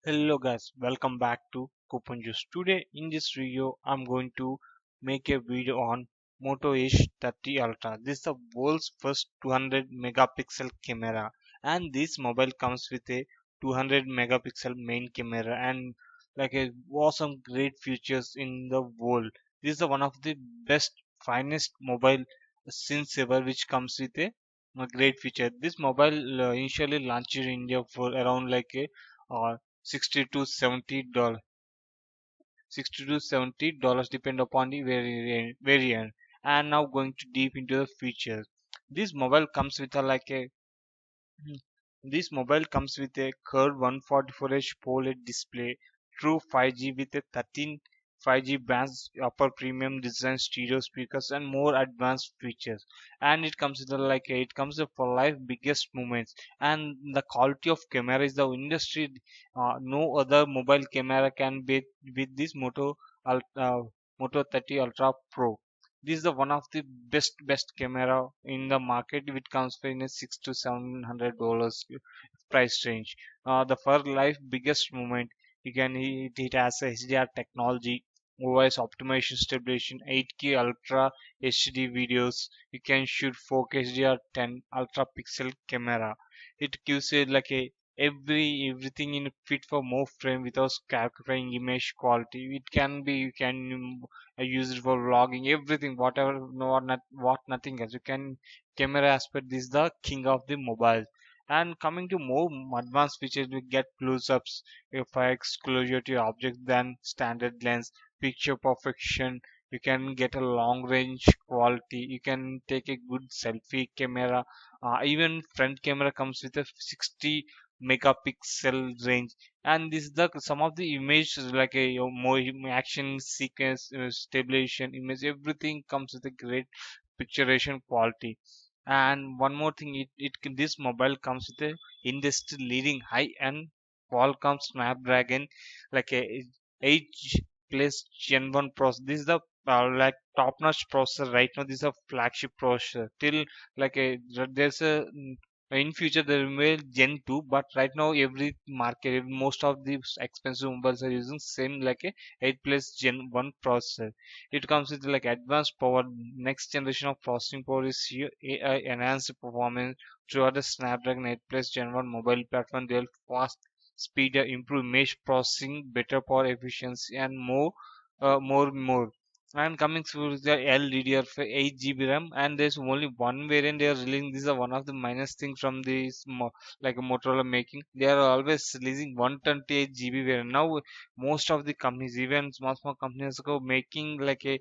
Hello guys, welcome back to Coupon Juice. Today in this video, I'm going to make a video on Moto H30 Ultra. This is the world's first 200 megapixel camera, and this mobile comes with a 200 megapixel main camera and like a awesome great features in the world. This is the one of the best finest mobile since ever, which comes with a great feature. This mobile initially launched in India for around like a 60 to 70 dollars, $60 to $70 depend upon the variant. And now going to deep into the features. This mobile comes with a like a this mobile comes with a curved 144Hz OLED display, true 5G with a 13 5G bands, upper premium design stereo speakers, and more advanced features. And it comes with it comes with for life biggest moments. And the quality of camera is the industry. No other mobile camera can beat with this Moto 30 Ultra Pro. This is the one of the best camera in the market. It comes in a $600 to $700 price range. The for life biggest moment, it has a HDR technology, OS optimization stabilization, 8K ultra HD videos. You can shoot 4K HDR10 ultra pixel camera. It gives you like a everything in fit for more frame without sacrificing image quality. It can be you can use it for vlogging, everything, whatever, no, not what nothing else. You can camera aspect. This is the king of the mobile. And coming to more advanced features, we get close-ups, effects, closer to your object than standard lens, picture perfection. You can get a long range quality. You can take a good selfie camera. Even front camera comes with a 60 megapixel range. And this is the some of the image like a more action sequence, stabilization, image, everything comes with a great picturation quality. And one more thing, this mobile comes with a industry leading high end Qualcomm Snapdragon like a 8 plus Gen 1 processor. This is the like top notch processor right now. This is a flagship processor till like a there's a in future there will be Gen 2, but right now every market, most of the expensive mobiles are using same like a 8 plus Gen 1 processor. It comes with like advanced power, next generation of processing power is here, AI enhanced performance throughout the Snapdragon 8 plus Gen 1 mobile platform. They'll fast speed, improve image processing, better power efficiency, and more. And coming through the LDDR for 8 GB RAM, and there's only one variant they are releasing. This is one of the minus things from this like Motorola making. They are always releasing 128 GB variant. Now most of the companies, even small companies, go making like a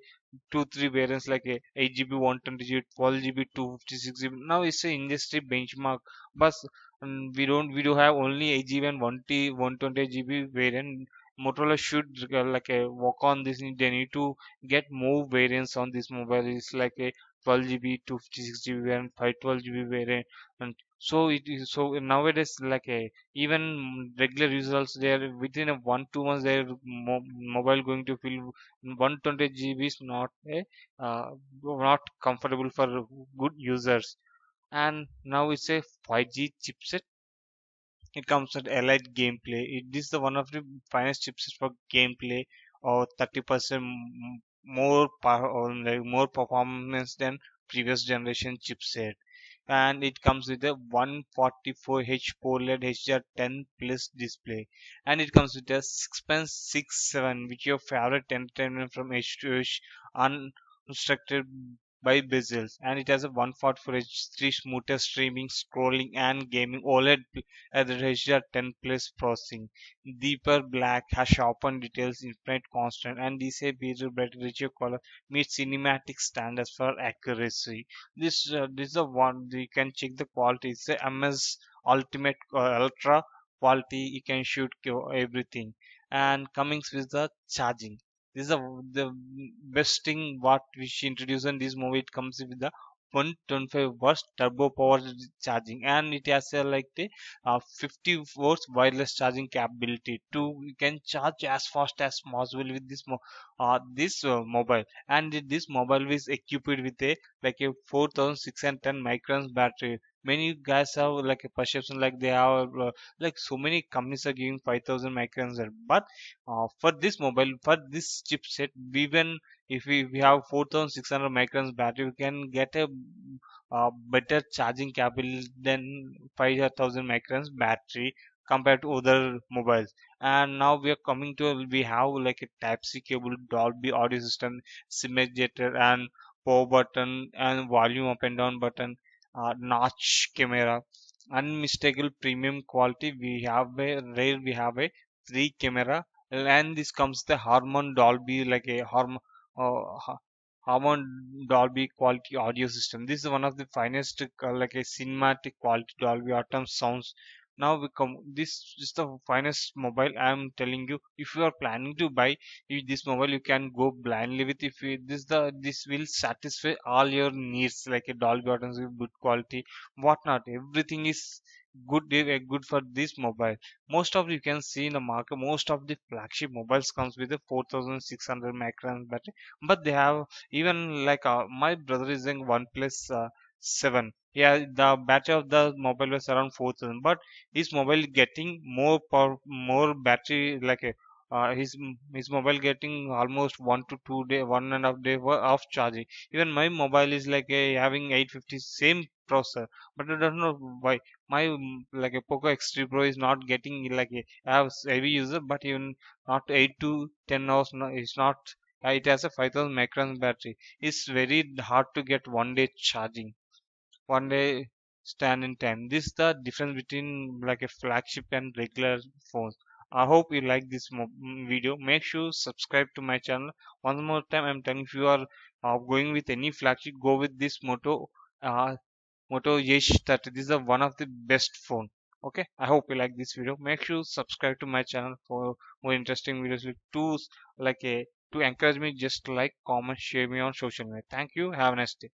2 3 variants like a 8 GB 120 GB 12 GB 256 GB. Now it's a industry benchmark, but we do have only 8 GB and 120 GB variant. Motorola should like work on this. They need to get more variants on this mobile. It's like a 12 GB 256 GB variant, 512 GB variant. And so it is, so nowadays like a even regular users, they are within a 1 2 months their mobile going to fill 120 GB is not a not comfortable for good users. And now it's a 5G chipset. It comes with elite gameplay. This is the one of the finest chipsets for gameplay, or 30% more power, or like more performance than previous generation chipset. And it comes with a 144H OLED HDR10 plus display. And it comes with a 6.67, which your favorite entertainment from H to H, unrestricted by bezels. And it has a 144H3 smoother streaming, scrolling, and gaming OLED at the HDR10 plus processing. Deeper black has sharpened details, infinite constant, and disable better richer color meets cinematic standards for accuracy. This is the one you can check the quality. It's a MS Ultimate Ultra quality. You can shoot everything. And coming with the charging. This is the best thing what which introduced in this movie. It comes with the 125 watts turbo power charging, and it has a like the 50 volts wireless charging capability. To you can charge as fast as possible with this mobile. And this mobile is equipped with a like a 4610 microns battery. many guys have like a perception like they have like so many companies are giving 5,000 microns, but for this mobile, for this chipset, even if we have 4,600 microns battery, we can get a better charging capability than 5,000 microns battery compared to other mobiles. And now we are coming to, we have like a type C cable, Dolby audio system, sim ejector, and power button, and volume up and down button, notch camera, unmistakable premium quality. We have a rare, we have a three camera, and this comes the Harman Dolby, like a Harman Dolby quality audio system. This is one of the finest like a cinematic quality Dolby Atom sounds. Now we come, this is the finest mobile. I am telling you, if you are planning to buy this mobile, you can go blindly with. If you, this will satisfy all your needs, like a Dolby Atmos with good quality, whatnot. Everything is good for this mobile. Most of, you can see in the market, most of the flagship mobiles comes with a 4,600 micron battery, but they have even like my brother is in OnePlus 7. Yeah, the battery of the mobile was around 4,000, but his mobile getting more power, more battery, like a his mobile getting almost 1 to 2 day, 1.5 day of charging. Even my mobile is like a having 850 same processor, but I don't know why my like a Poco X3 Pro is not getting like a, I have heavy user, but even not 8 to 10 hours. No, it's not. It has a 5,000 micron battery. It's very hard to get 1 day charging, 1 day stand in time. This is the difference between like a flagship and regular phones. I hope you like this video. Make sure subscribe to my channel. One more time, I'm telling, if you are going with any flagship, go with this uh, Moto H30. This is one of the best phone. Okay, I hope you like this video. Make sure subscribe to my channel for more interesting videos with tools like a, to encourage me. Just like, comment, share me on social media. Thank you. Have a nice day.